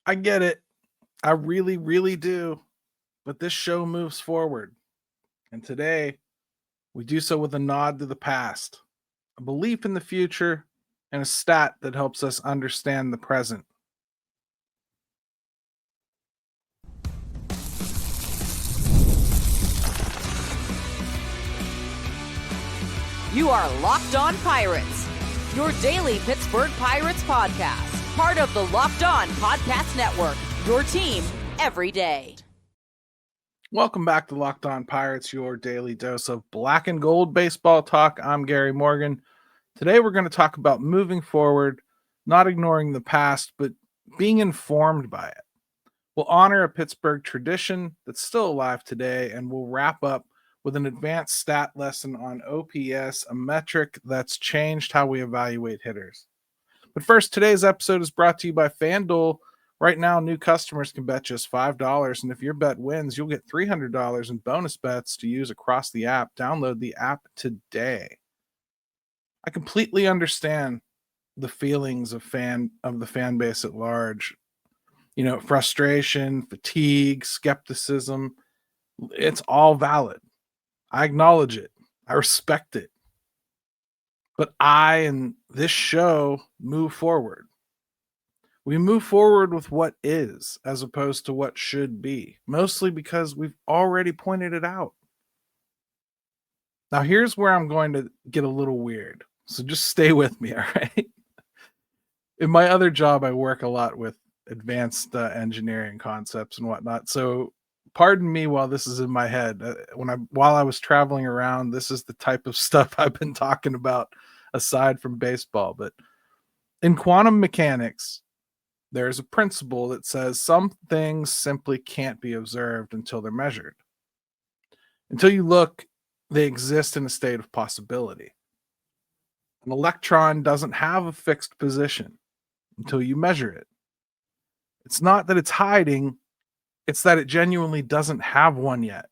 I get it. I really, really do. But this show moves forward. And today, we do so with a nod to the past, a belief in the future, and a stat that helps us understand the present. You are Locked On Pirates, your daily Pittsburgh Pirates podcast, part of the Locked On Podcast Network, your team every day. Welcome back to Locked On Pirates, your daily dose of black and gold baseball talk. I'm Gary Morgan. Today we're going to talk about moving forward, not ignoring the past, but being informed by it. We'll honor a Pittsburgh tradition that's still alive today, and we'll wrap up with an advanced stat lesson on OPS, a metric that's changed how we evaluate hitters. But first, today's episode is brought to you by FanDuel. Right now, new customers can bet just $5, and if your bet wins, you'll get $300 in bonus bets to use across the app. Download the app today. I completely understand the feelings of the fan base at large. You know, frustration, fatigue, skepticism. It's all valid. I acknowledge it. I respect it. But I and this show move forward. We move forward with what is as opposed to what should be, mostly because we've already pointed it out. Now, here's where I'm going to get a little weird. So just stay with me, all right? In my other job, I work a lot with advanced engineering concepts and whatnot. So pardon me while this is in my head. While I was traveling around, this is the type of stuff I've been talking about aside from baseball. But in quantum mechanics, there's a principle that says some things simply can't be observed until they're measured. Until you look, they exist in a state of possibility. An electron doesn't have a fixed position until you measure it. It's not that it's hiding, it's that it genuinely doesn't have one yet.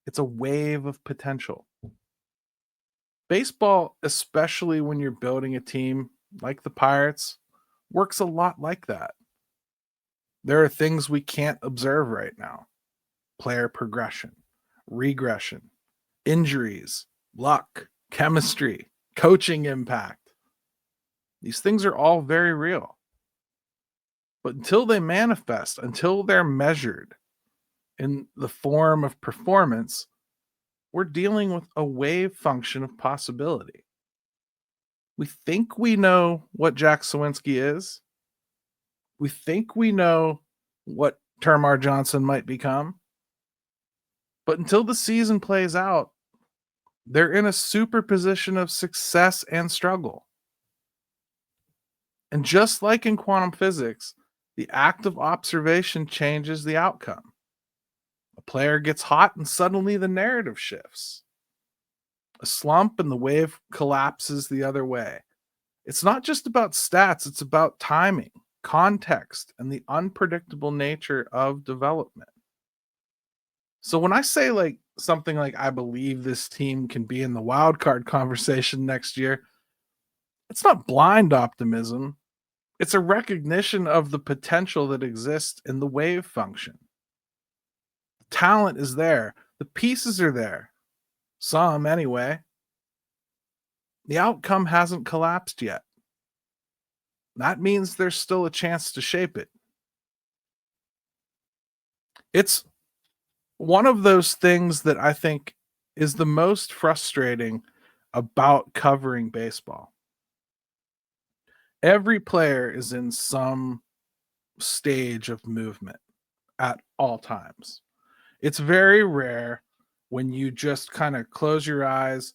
It's a wave of potential. Baseball, especially when you're building a team like the Pirates, works a lot like that. There are things we can't observe right now. Player progression, regression, injuries, luck, chemistry, coaching impact. These things are all very real. But until they manifest, until they're measured in the form of performance, we're dealing with a wave function of possibility. We think we know what Jack Sawinski is. We think we know what Termar Johnson might become. But until the season plays out, they're in a superposition of success and struggle. And just like in quantum physics, the act of observation changes the outcome. A player gets hot and suddenly the narrative shifts. A slump and the wave collapses the other way. It's not just about stats, it's about timing, context, and the unpredictable nature of development. So when I say something like I believe this team can be in the wild card conversation next year, it's not blind optimism. It's a recognition of the potential that exists in the wave function. The talent is there. The pieces are there. Some, anyway. The outcome hasn't collapsed yet. That means there's still a chance to shape it. It's one of those things that I think is the most frustrating about covering baseball. Every player is in some stage of movement at all times. It's very rare when you just kind of close your eyes,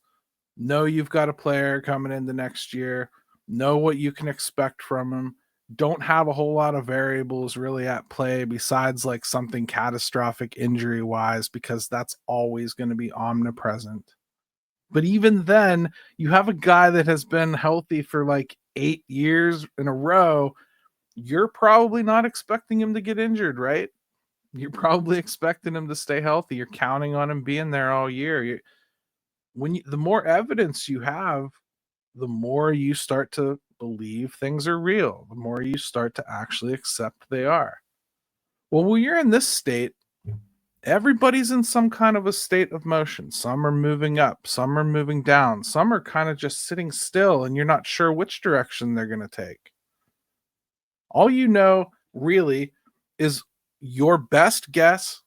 know you've got a player coming in the next year, know what you can expect from him, don't have a whole lot of variables really at play besides something catastrophic injury-wise, because that's always going to be omnipresent. But even then, you have a guy that has been healthy for 8 years in a row. You're probably not expecting him to get injured, right? You're probably expecting him to stay healthy. You're counting on him being there all year. The more evidence you have, the more you start to believe things are real, the more you start to actually accept they are. Well, when you're in this state, everybody's in some kind of a state of motion. Some are moving up, some are moving down, some are kind of just sitting still, and you're not sure which direction they're going to take. All you know really is your best guess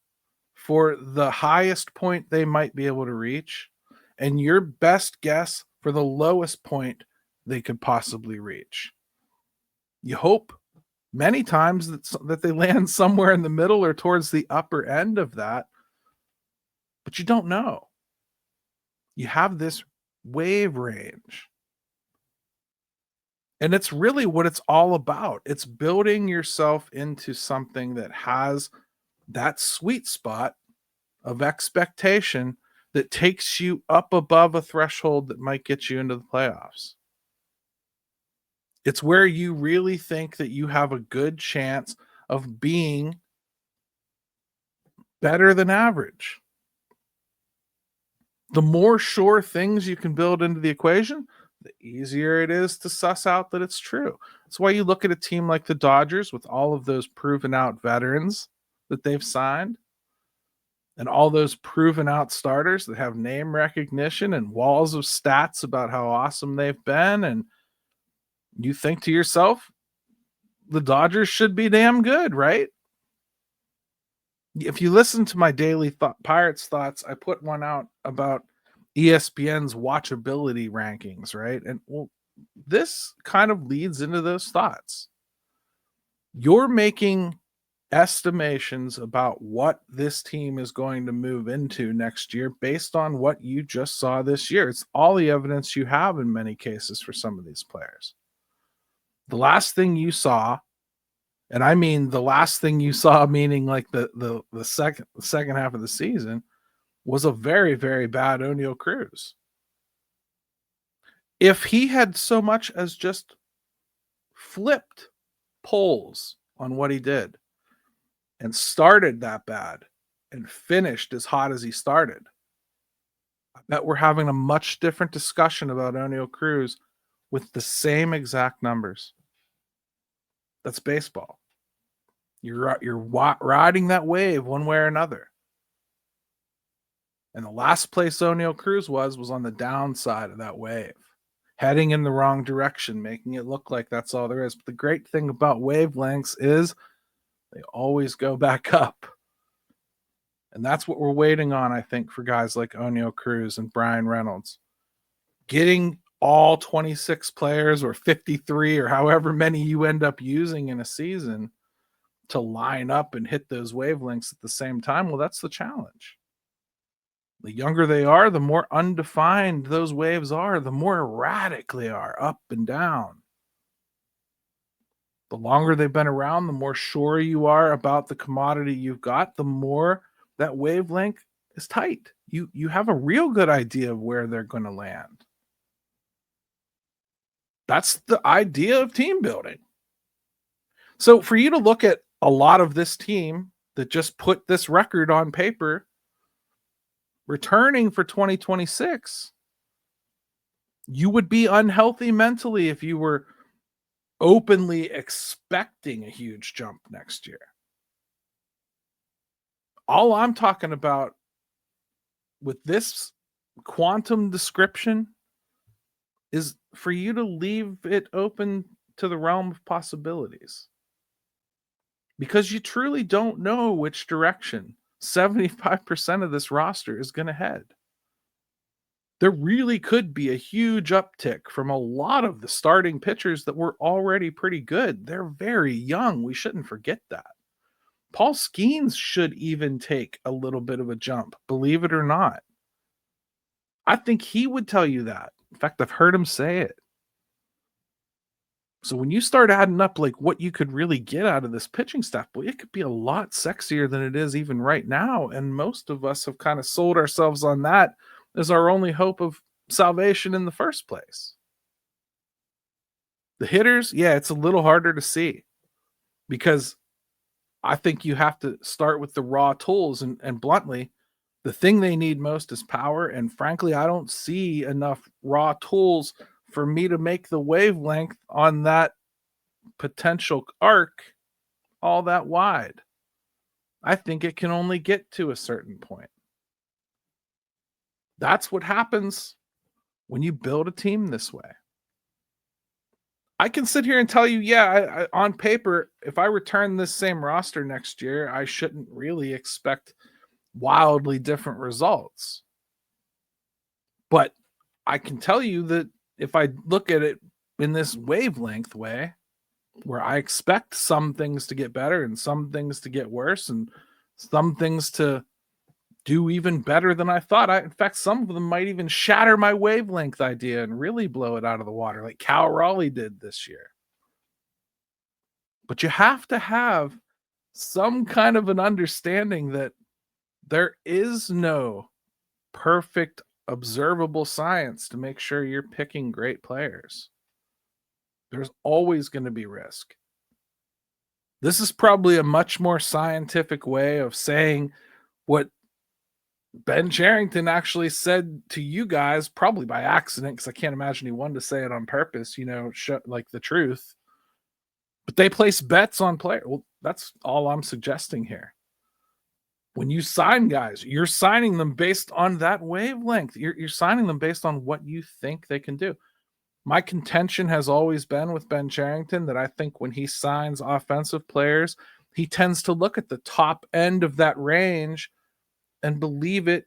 for the highest point they might be able to reach, and your best guess for the lowest point they could possibly reach. You hope many times that they land somewhere in the middle or towards the upper end of that, but you don't know. You have this wave range. And it's really what it's all about. It's building yourself into something that has that sweet spot of expectation that takes you up above a threshold that might get you into the playoffs. It's where you really think that you have a good chance of being better than average. The more sure things you can build into the equation, the easier it is to suss out that it's true. That's why you look at a team like the Dodgers with all of those proven out veterans that they've signed and all those proven out starters that have name recognition and walls of stats about how awesome they've been. And you think to yourself, the Dodgers should be damn good, right? If you listen to my daily Pirates thoughts, I put one out about ESPN's watchability rankings, right? And well, this kind of leads into those thoughts. You're making estimations about what this team is going to move into next year based on what you just saw this year. It's all the evidence you have in many cases for some of these players. The last thing you saw, and I mean the last thing you saw, meaning like the second half of the season, was a very, very bad Oneil Cruz. If he had so much as just flipped polls on what he did and started that bad and finished as hot as he started, I bet we're having a much different discussion about Oneil Cruz with the same exact numbers. That's baseball. You're riding that wave one way or another. And the last place Oneil Cruz was on the downside of that wave, heading in the wrong direction, making it look like that's all there is. But the great thing about wavelengths is they always go back up. And that's what we're waiting on, I think, for guys like Oneil Cruz and Brian Reynolds. Getting all 26 players or 53 or however many you end up using in a season to line up and hit those wavelengths at the same time, well, that's the challenge. The younger they are, the more undefined those waves are, the more erratic they are, up and down. The longer they've been around, the more sure you are about the commodity you've got, the more that wavelength is tight. You have a real good idea of where they're going to land. That's the idea of team building. So for you to look at a lot of this team that just put this record on paper, returning for 2026, you would be unhealthy mentally if you were openly expecting a huge jump next year. All I'm talking about with this quantum description is for you to leave it open to the realm of possibilities. Because you truly don't know which direction 75% of this roster is going to head. There really could be a huge uptick from a lot of the starting pitchers that were already pretty good. They're very young. We shouldn't forget that. Paul Skeens should even take a little bit of a jump, believe it or not. I think he would tell you that. In fact, I've heard him say it. So when you start adding up like what you could really get out of this pitching staff, boy, it could be a lot sexier than it is even right now. And most of us have kind of sold ourselves on that as our only hope of salvation in the first place. The hitters, yeah, it's a little harder to see because I think you have to start with the raw tools. And bluntly, the thing they need most is power. And frankly, I don't see enough raw tools for me to make the wavelength on that potential arc all that wide. I think it can only get to a certain point. That's what happens when you build a team this way. I can sit here and tell you, yeah, on paper, if I return this same roster next year, I shouldn't really expect wildly different results. But I can tell you that if I look at it in this wavelength way, where I expect some things to get better and some things to get worse and some things to do even better than I thought. In fact, some of them might even shatter my wavelength idea and really blow it out of the water, like Cal Raleigh did this year. But you have to have some kind of an understanding that there is no perfect observable science to make sure you're picking great players. There's always going to be risk. This is probably a much more scientific way of saying what Ben Cherington actually said to you guys, probably by accident, because I can't imagine he wanted to say it on purpose, like the truth. But they place bets on players. Well, that's all I'm suggesting here. When you sign guys, you're signing them based on that wavelength. You're signing them based on what you think they can do. My contention has always been with Ben Cherington that I think when he signs offensive players, he tends to look at the top end of that range and believe it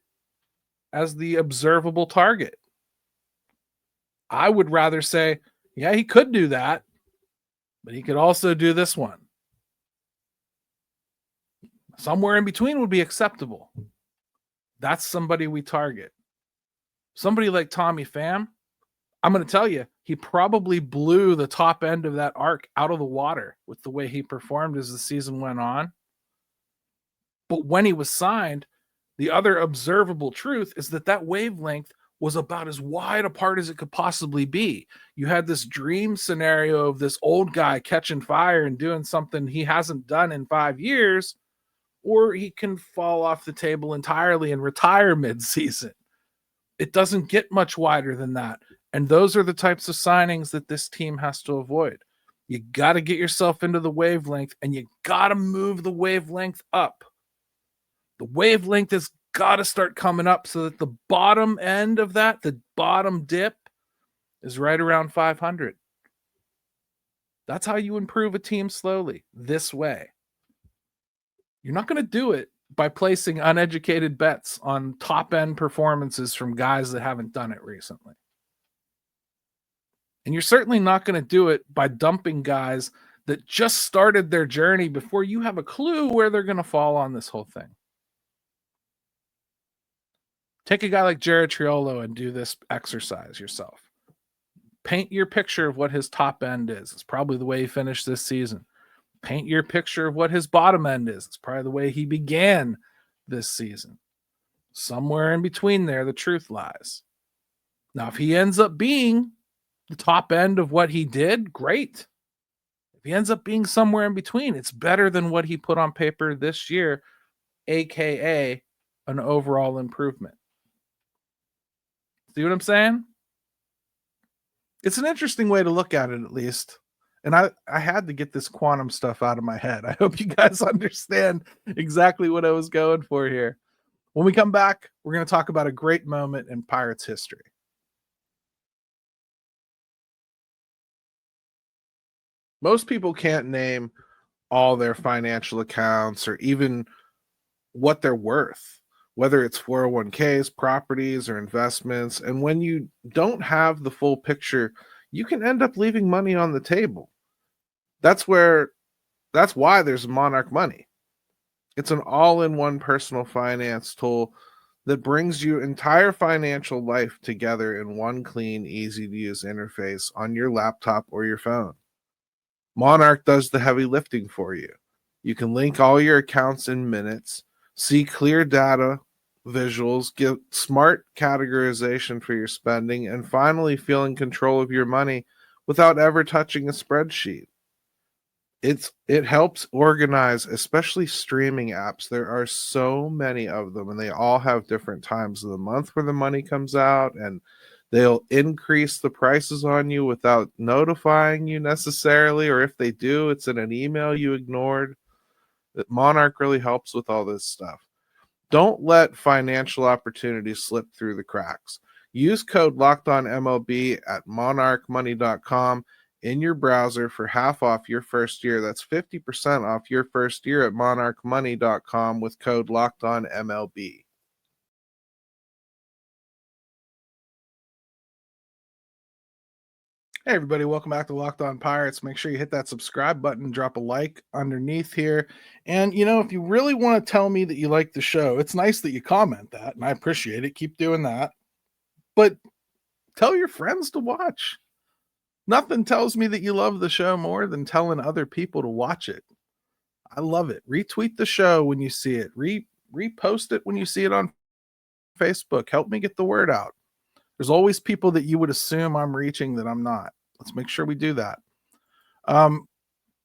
as the observable target. I would rather say, yeah, he could do that, but he could also do this one. Somewhere in between would be acceptable. That's somebody we target. Somebody like Tommy Pham, I'm going to tell you, he probably blew the top end of that arc out of the water with the way he performed as the season went on. But when he was signed, the other observable truth is that wavelength was about as wide apart as it could possibly be. You had this dream scenario of this old guy catching fire and doing something he hasn't done in 5 years, or he can fall off the table entirely and retire mid-season. It doesn't get much wider than that. And those are the types of signings that this team has to avoid. You got to get yourself into the wavelength, and you got to move the wavelength up. The wavelength has got to start coming up so that the bottom end of that, the bottom dip, is right around 500. That's how you improve a team slowly, this way. You're not going to do it by placing uneducated bets on top-end performances from guys that haven't done it recently. And you're certainly not going to do it by dumping guys that just started their journey before you have a clue where they're going to fall on this whole thing. Take a guy like Jared Triolo and do this exercise yourself. Paint your picture of what his top end is. It's probably the way he finished this season. Paint your picture of what his bottom end is. It's probably the way he began this season. Somewhere in between there, the truth lies. Now, if he ends up being the top end of what he did, great. If he ends up being somewhere in between, it's better than what he put on paper this year, aka an overall improvement. See what I'm saying? It's an interesting way to look at it, at least. And I had to get this quantum stuff out of my head. I hope you guys understand exactly what I was going for here. When we come back, we're going to talk about a great moment in Pirates history. Most people can't name all their financial accounts or even what they're worth, whether it's 401ks, properties, or investments. And when you don't have the full picture, you can end up leaving money on the table. That's why there's Monarch Money. It's an all-in-one personal finance tool that brings your entire financial life together in one clean, easy-to-use interface on your laptop or your phone. Monarch does the heavy lifting for you. You can link all your accounts in minutes, see clear data, visuals, get smart categorization for your spending, and finally feel in control of your money without ever touching a spreadsheet. It helps organize, especially streaming apps. There are so many of them, and they all have different times of the month where the money comes out and They'll increase the prices on you without notifying you necessarily, or if they do, it's in an email you ignored. That Monarch really helps with all this stuff. Don't let financial opportunities slip through the cracks. Use code LOCKEDONMLB at monarchmoney.com in your browser for half off your first year. That's 50% off your first year at monarchmoney.com with code LOCKEDONMLB. Hey everybody, welcome back to Locked On Pirates. Make sure you hit that subscribe button, drop a like underneath here. And if you really want to tell me that you like the show, it's nice that you comment that, and I appreciate it. Keep doing that. But tell your friends to watch. Nothing tells me that you love the show more than telling other people to watch it. I love it. Retweet the show when you see it. Repost it when you see it on Facebook. Help me get the word out. There's always people that you would assume I'm reaching that I'm not. Let's make sure we do that.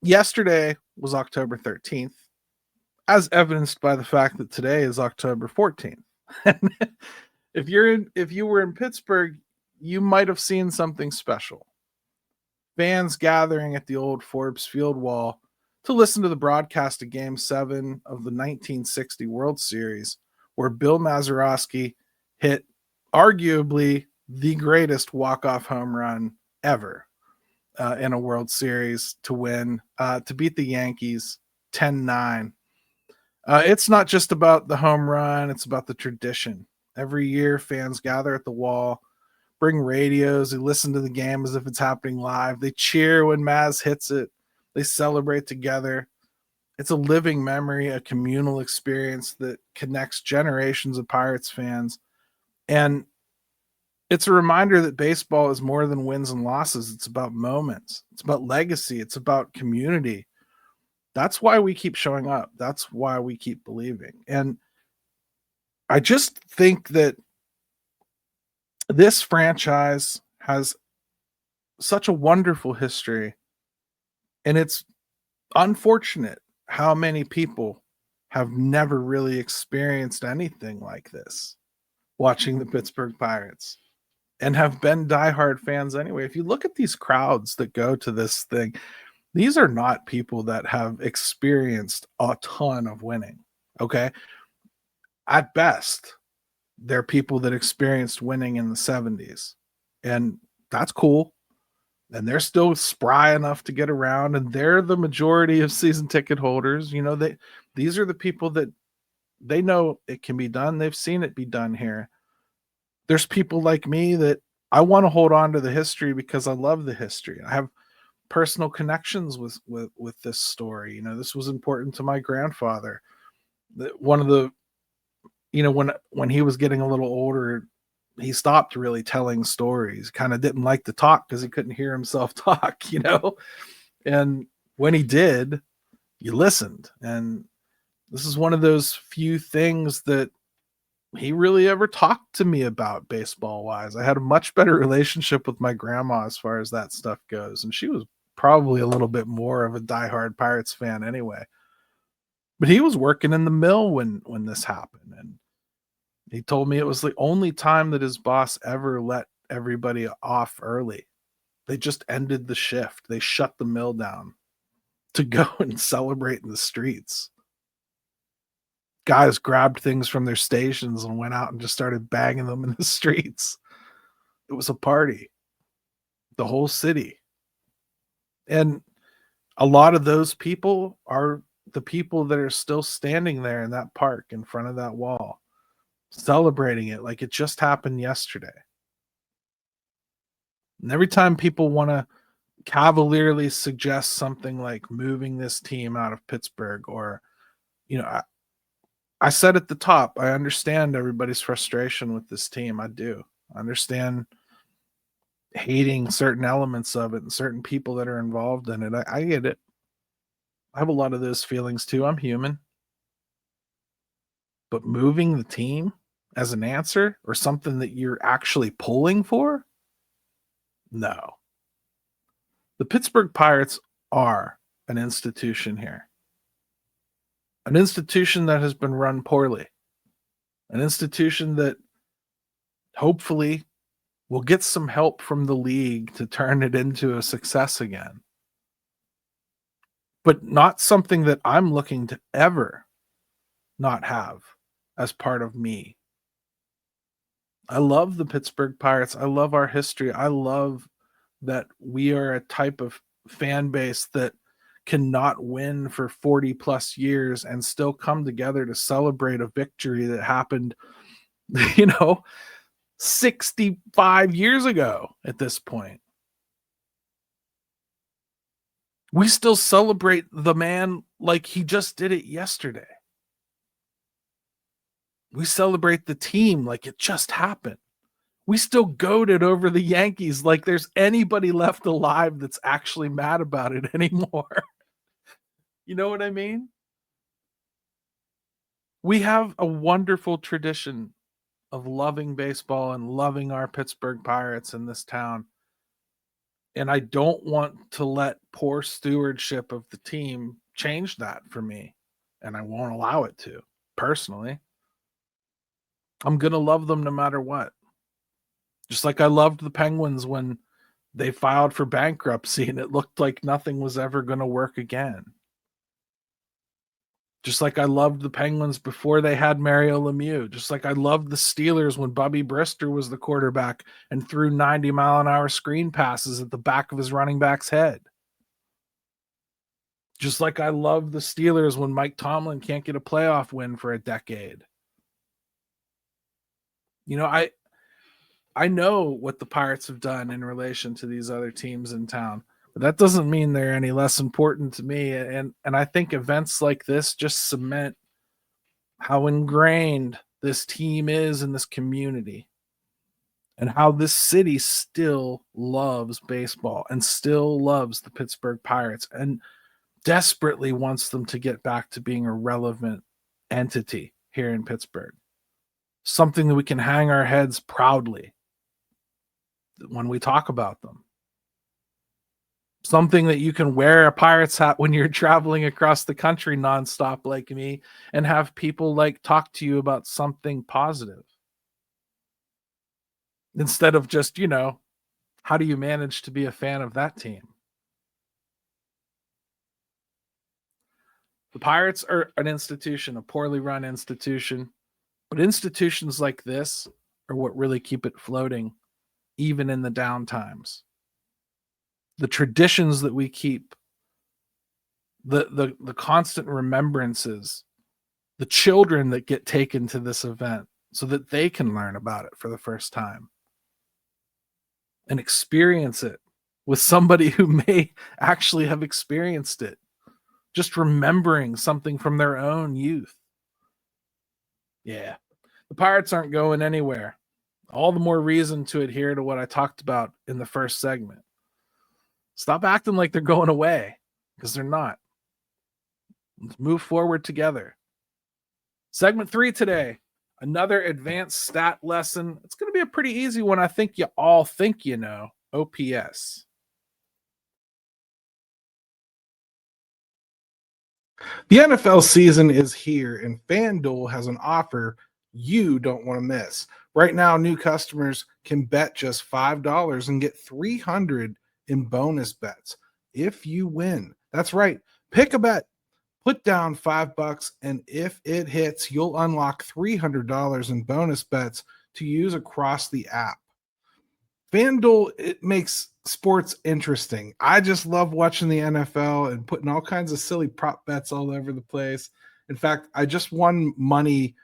Yesterday was October 13th, as evidenced by the fact that today is October 14th. If you were in Pittsburgh, you might have seen something special. Fans gathering at the old Forbes Field wall to listen to the broadcast of Game 7 of the 1960 World Series, where Bill Mazeroski hit arguably the greatest walk-off home run ever in a World Series to win, to beat the Yankees 10-9. It's not just about the home run, it's about the tradition. Every year, fans gather at the wall, bring radios, they listen to the game as if it's happening live. They cheer when Maz hits it. They celebrate together. It's a living memory, a communal experience that connects generations of Pirates fans. And it's a reminder that baseball is more than wins and losses. It's about moments. It's about legacy. It's about community. That's why we keep showing up. That's why we keep believing. And I just think that this franchise has such a wonderful history, and it's unfortunate how many people have never really experienced anything like this watching the Pittsburgh Pirates and have been diehard fans anyway. If you look at these crowds that go to this thing, these are not people that have experienced a ton of winning, okay? At best, they're people that experienced winning in the 70s, and that's cool. And they're still spry enough to get around, and they're the majority of season ticket holders. These are the people that they know it can be done. They've seen it be done here. There's people like me that I want to hold on to the history because I love the history. I have personal connections with this story. This was important to my grandfather. One of the, when he was getting a little older, he stopped really telling stories, kind of didn't like to talk because he couldn't hear himself talk, and when he did, you listened. And this is one of those few things that he really ever talked to me about baseball wise. I had a much better relationship with my grandma as far as that stuff goes. And she was probably a little bit more of a diehard Pirates fan anyway, but he was working in the mill when this happened. And he told me it was the only time that his boss ever let everybody off early. They just ended the shift. They shut the mill down to go and celebrate in the streets. Guys grabbed things from their stations and went out and just started banging them in the streets. It was a party. The whole city. And a lot of those people are the people that are still standing there in that park in front of that wall, celebrating it like it just happened yesterday. And every time people want to cavalierly suggest something like moving this team out of Pittsburgh, or, I said at the top, I understand everybody's frustration with this team. I do. I understand hating certain elements of it and certain people that are involved in it. I get it. I have a lot of those feelings too. I'm human. But moving the team as an answer or something that you're actually pulling for? No. The Pittsburgh Pirates are an institution here. An institution that has been run poorly. An institution that hopefully We'll get some help from the league to turn it into a success again. But not something that I'm looking to ever not have as part of me. I love the Pittsburgh Pirates. I love our history. I love that we are a type of fan base that cannot win for 40 plus years and still come together to celebrate a victory that happened, 65 years ago at this point. We still celebrate the man like he just did it yesterday. We celebrate the team like it just happened. We still goaded over the Yankees like there's anybody left alive that's actually mad about it anymore. You know what I mean? We have a wonderful tradition of loving baseball and loving our Pittsburgh Pirates in this town. And I don't want to let poor stewardship of the team change that for me. And I won't allow it to, personally. I'm going to love them no matter what. Just like I loved the Penguins when they filed for bankruptcy and it looked like nothing was ever going to work again. Just like I loved the Penguins before they had Mario Lemieux. Just like I loved the Steelers when Bubby Brister was the quarterback and threw 90-mile-an-hour screen passes at the back of his running back's head. Just like I love the Steelers when Mike Tomlin can't get a playoff win for a decade. I know what the Pirates have done in relation to these other teams in town, but that doesn't mean they're any less important to me. And I think events like this just cement how ingrained this team is in this community and how this city still loves baseball and still loves the Pittsburgh Pirates and desperately wants them to get back to being a relevant entity here in Pittsburgh. Something that we can hang our heads proudly when we talk about them. Something that you can wear a Pirates hat when you're traveling across the country nonstop like me and have people talk to you about something positive. Instead of just, how do you manage to be a fan of that team? The Pirates are an institution, a poorly run institution, but institutions like this are what really keep it floating, even in the down times. The traditions that we keep, the constant remembrances, the children that get taken to this event so that they can learn about it for the first time and experience it with somebody who may actually have experienced it, just remembering something from their own youth. Yeah, the Pirates aren't going anywhere. All the more reason to adhere to what I talked about in the first segment. Stop acting like they're going away, because they're not. Let's move forward together. Segment 3 today, another advanced stat lesson. It's going to be a pretty easy one. I think you all think you know. OPS. The NFL season is here, and FanDuel has an offer you don't want to miss. Right now, new customers can bet just $5 and get $300 in bonus bets if you win. That's right. Pick a bet, put down $5, and if it hits, you'll unlock $300 in bonus bets to use across the app. FanDuel, it makes sports interesting. I just love watching the NFL and putting all kinds of silly prop bets all over the place. In fact, I just won money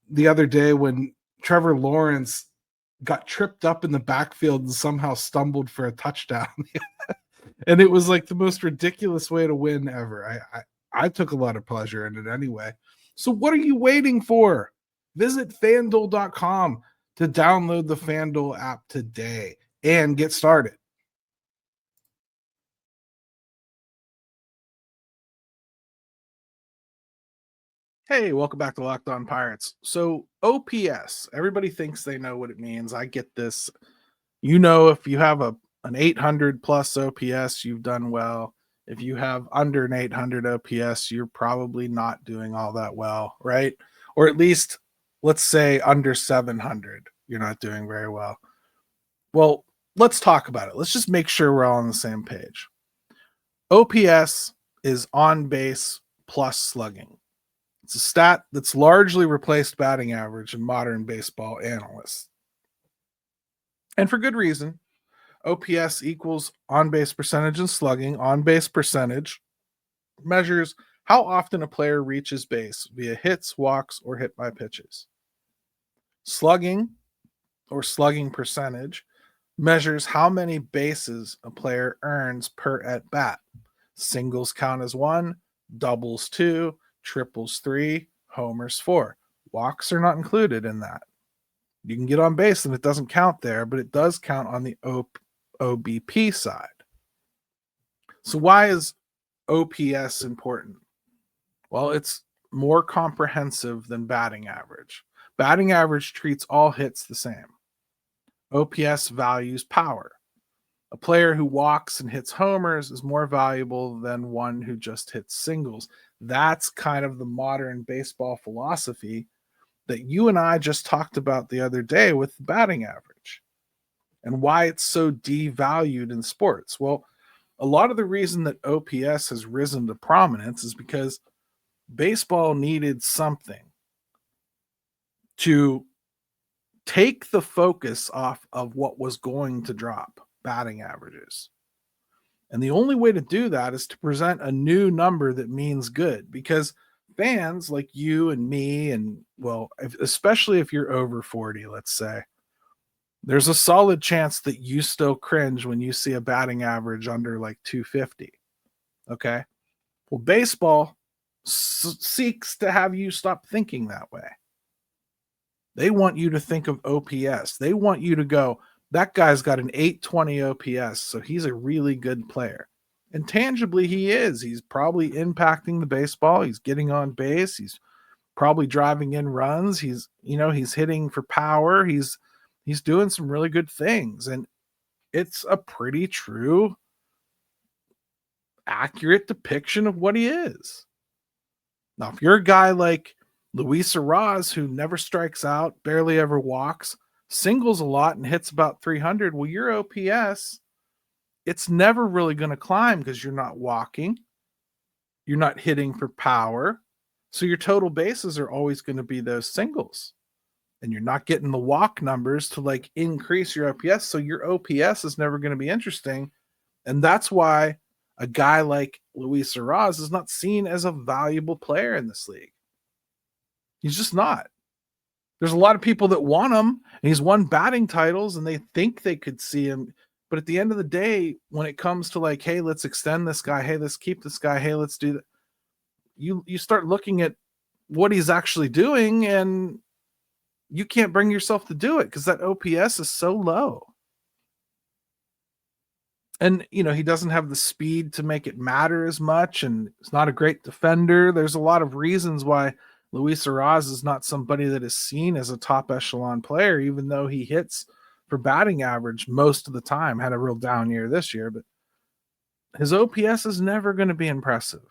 the other day when Trevor Lawrence got tripped up in the backfield and somehow stumbled for a touchdown. And it was like the most ridiculous way to win ever. I took a lot of pleasure in it anyway. So what are you waiting for? Visit FanDuel.com to download the FanDuel app today and get started. Hey, welcome back to Locked On Pirates. So OPS, everybody thinks they know what it means. I get this. If you have an 800 plus OPS, you've done well. If you have under an 800 OPS, you're probably not doing all that well, right? Or at least, let's say under 700, you're not doing very well. Well, let's talk about it. Let's just make sure we're all on the same page. OPS is on base plus slugging. It's a stat that's largely replaced batting average in modern baseball analysts. And for good reason. OPS equals on base percentage and slugging. On base percentage measures how often a player reaches base via hits, walks, or hit by pitches. Slugging, or slugging percentage, measures how many bases a player earns per at bat. Singles count as 1, doubles 2, triples 3, homers 4. Walks are not included in that. You can get on base and it doesn't count there, but it does count on the OBP side. So why is OPS important? Well, it's more comprehensive than batting average. Batting average treats all hits the same. OPS values power. A player who walks and hits homers is more valuable than one who just hits singles. That's kind of the modern baseball philosophy that you and I just talked about the other day with the batting average and why it's so devalued in sports. Well, a lot of the reason that OPS has risen to prominence is because baseball needed something to take the focus off of what was going to drop, batting averages. And the only way to do that is to present a new number that means good, because fans like you and me, and well, especially if you're over 40, let's say, there's a solid chance that you still cringe when you see a batting average under like 250. Okay. Well, baseball seeks to have you stop thinking that way. They want you to think of OPS. They want you to go, that guy's got an 820 OPS, so he's a really good player. And tangibly, he is. He's probably impacting the baseball. He's getting on base. He's probably driving in runs. He's hitting for power. He's doing some really good things. And it's a pretty true, accurate depiction of what he is. Now, if you're a guy like Luis Arraez, who never strikes out, barely ever walks, singles a lot and hits about 300, well, your OPS, it's never really going to climb because you're not walking. You're not hitting for power. So your total bases are always going to be those singles. And you're not getting the walk numbers to like increase your OPS. So your OPS is never going to be interesting. And that's why a guy like Luis Arraez is not seen as a valuable player in this league. He's just not. There's a lot of people that want him, and he's won batting titles, and they think they could see him. But at the end of the day, when it comes to like, hey, let's extend this guy, hey, let's keep this guy, hey, let's do that, you start looking at what he's actually doing, and you can't bring yourself to do it because that OPS is so low. And, he doesn't have the speed to make it matter as much, and he's not a great defender. There's a lot of reasons why Luis Arraez is not somebody that is seen as a top echelon player, even though he hits for batting average most of the time. Had a real down year this year, but his OPS is never going to be impressive.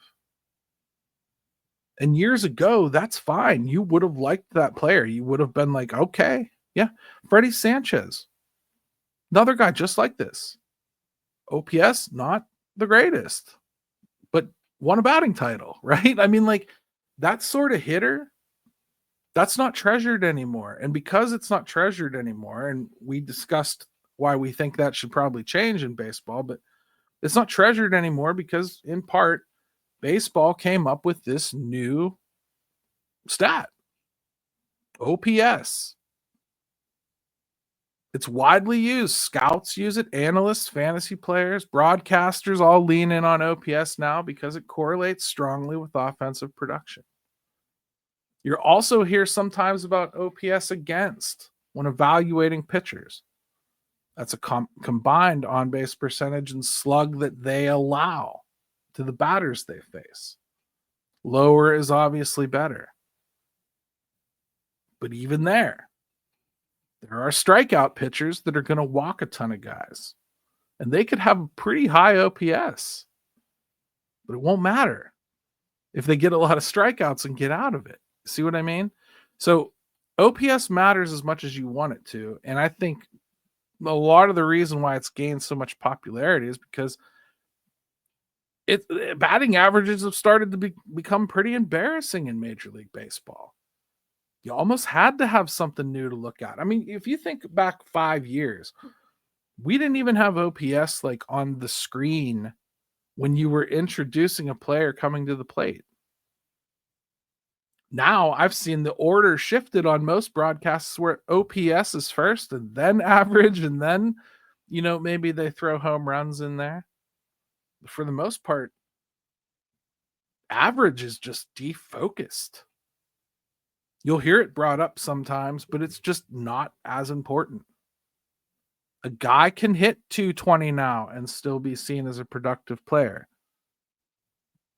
And years ago, that's fine. You would have liked that player. You would have been like, okay, yeah, Freddie Sanchez, another guy just like this. OPS, not the greatest, but won a batting title, right? I mean, like, that sort of hitter, that's not treasured anymore. And because it's not treasured anymore, and we discussed why we think that should probably change in baseball, but it's not treasured anymore because, in part, baseball came up with this new stat, OPS. It's widely used. Scouts use it, analysts, fantasy players, broadcasters all lean in on OPS now because it correlates strongly with offensive production. You also hear sometimes about OPS against when evaluating pitchers. That's a combined on-base percentage and slug that they allow to the batters they face. Lower is obviously better. But even there are strikeout pitchers that are going to walk a ton of guys. And they could have a pretty high OPS. But it won't matter if they get a lot of strikeouts and get out of it. See what I mean? So OPS matters as much as you want it to. And I think A lot of the reason why it's gained so much popularity is because batting averages have started to become pretty embarrassing in Major League Baseball. You almost had to have something new to look at. I mean, if you think back 5 years, we didn't even have OPS like on the screen when you were introducing a player coming to the plate. Now I've seen the order shifted on most broadcasts where OPS is first and then average, and then, maybe they throw home runs in there. But for the most part, average is just defocused. You'll hear it brought up sometimes, but it's just not as important. A guy can hit 220 now and still be seen as a productive player.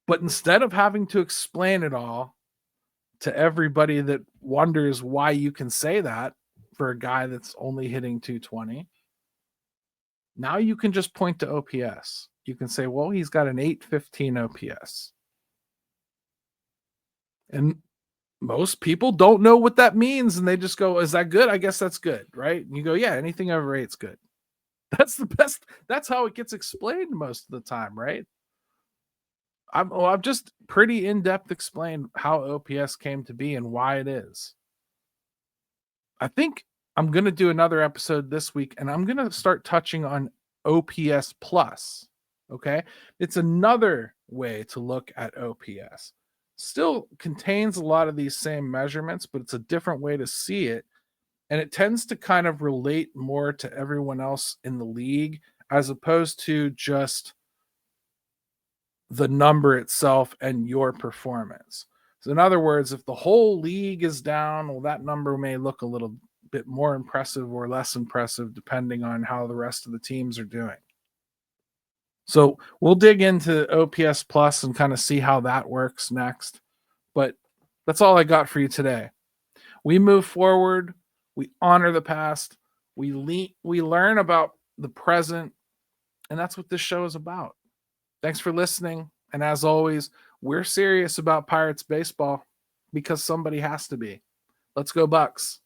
But instead of having to explain it all to everybody that wonders why you can say that for a guy that's only hitting 220, now you can just point to OPS. You can say, well, he's got an 815 OPS. And most people don't know what that means, and they just go, is that good? I guess that's good, right? And you go, yeah, anything over 8's good. That's the best. That's how it gets explained most of the time, right? I've just pretty in-depth explained how OPS came to be and why it is. I think I'm going to do another episode this week, and I'm going to start touching on OPS plus. Okay? It's another way to look at OPS. Still contains a lot of these same measurements, but it's a different way to see it. And it tends to kind of relate more to everyone else in the league as opposed to just the number itself and your performance. So in other words, if the whole league is down, well, that number may look a little bit more impressive or less impressive depending on how the rest of the teams are doing. So we'll dig into OPS plus and kind of see how that works next. But that's all I got for you today. We move forward. We honor the past. We learn about the present. And that's what this show is about. Thanks for listening. And as always, we're serious about Pirates baseball because somebody has to be. Let's go Bucks.